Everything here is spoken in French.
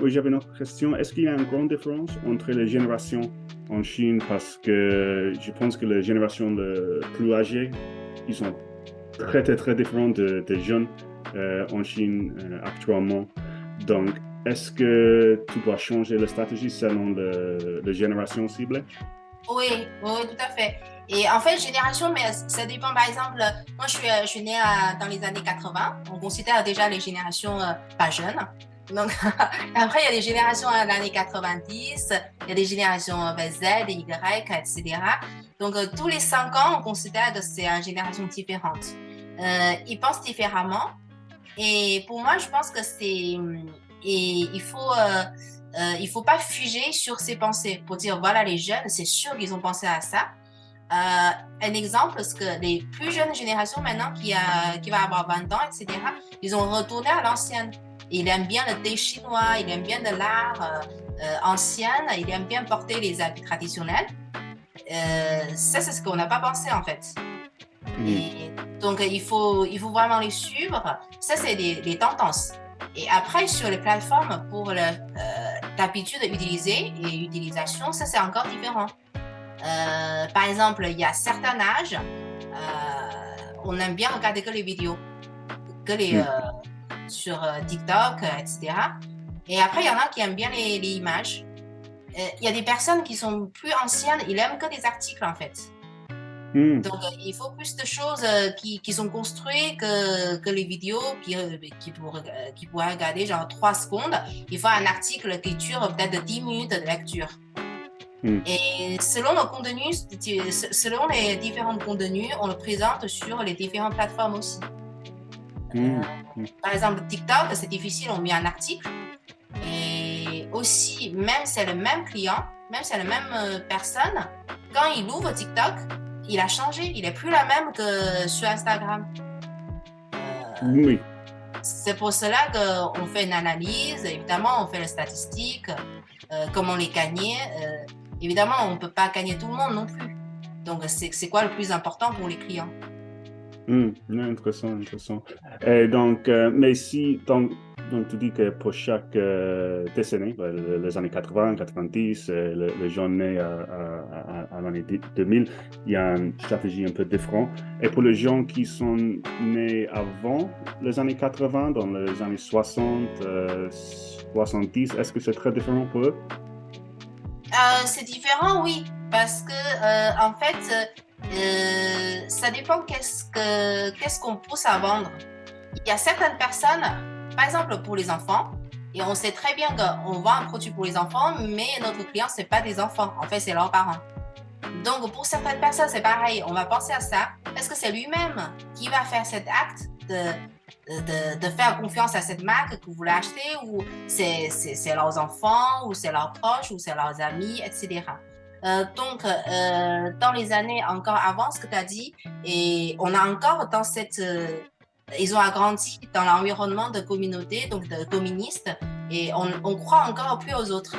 oui, j'avais une autre question. Est-ce qu'il y a une grande différence entre les générations en Chine? Parce que je pense que les générations plus âgées, ils sont très, très, très différents des jeunes en Chine actuellement. Donc, est-ce que tu dois changer la stratégie selon la génération ciblée? Oui, oui, oui, tout à fait. Et en fait, génération, mais ça dépend. Par exemple, moi, je suis née dans les années 80. On considère déjà les générations pas jeunes. Donc, après, il y a des générations dans les années 90, il y a des générations Z, Y, etc. Donc, tous les 5 ans, on considère que c'est une génération différente. Ils pensent différemment. Et pour moi, je pense que et il faut pas figer sur ses pensées pour dire voilà les jeunes, c'est sûr qu'ils ont pensé à ça. Un exemple, c'est que les plus jeunes générations maintenant qui va avoir 20 ans, etc., ils ont retourné à l'ancienne. Ils aiment bien le thé chinois, ils aiment bien de l'art ancien, ils aiment bien porter les habits traditionnels. Ça, c'est ce qu'on n'a pas pensé en fait. Mhm. Et donc, il faut vraiment les suivre. Ça, c'est les tendances. Et après, sur les plateformes pour l'habitude d'utiliser et utilisation, ça, c'est encore différent. Par exemple, il y a certains âges, on aime bien regarder que les vidéos, que Mhm. sur TikTok, etc. Et après, il y en a qui aiment bien les images. Il y a des personnes qui sont plus anciennes, ils aiment que des articles, en fait. Mhm. Donc, il faut plus de choses qui sont construites que les vidéos qui pourraient regarder genre 3 secondes. Il faut un article qui dure peut-être 10 minutes de lecture. Mhm. Et selon le contenu, selon les différents contenus, on le présente sur les différentes plateformes aussi. Euh, Mhm. Par exemple, TikTok, c'est difficile, on met un article. Et aussi, même si c'est le même client, même si c'est la même personne, quand il ouvre TikTok, il a changé. Il n'est plus la même que sur Instagram. Oui. C'est pour cela qu'on fait une analyse. Évidemment, on fait les statistiques, comment les gagner. Évidemment, on ne peut pas gagner tout le monde non plus. Donc, c'est quoi le plus important pour les clients? Non, intéressant, intéressant. Et donc, mais si, donc, tu dis que pour chaque décennie, les années 80, 90, les gens nés à l'année 2000, il y a une stratégie un peu différente. Et pour les gens qui sont nés avant les années 80, dans les années 60, 70, est-ce que c'est très différent pour eux? C'est différent, oui, parce que en fait, ça dépend qu'est-ce qu'on pousse à vendre. Il y a certaines personnes, par exemple pour les enfants, et on sait très bien qu'on vend un produit pour les enfants, mais notre client, c'est pas des enfants, en fait, c'est leurs parents. Donc, pour certaines personnes, c'est pareil, on va penser à ça. Est-ce que c'est lui-même qui va faire cet acte de faire confiance à cette marque que vous voulez acheter ou c'est leurs enfants ou c'est leurs proches ou c'est leurs amis, etc. Donc, dans les années encore avant ce que tu as dit, et on a encore dans ils ont agrandi dans l'environnement de communauté, donc de communistes, et on croit encore plus aux autres.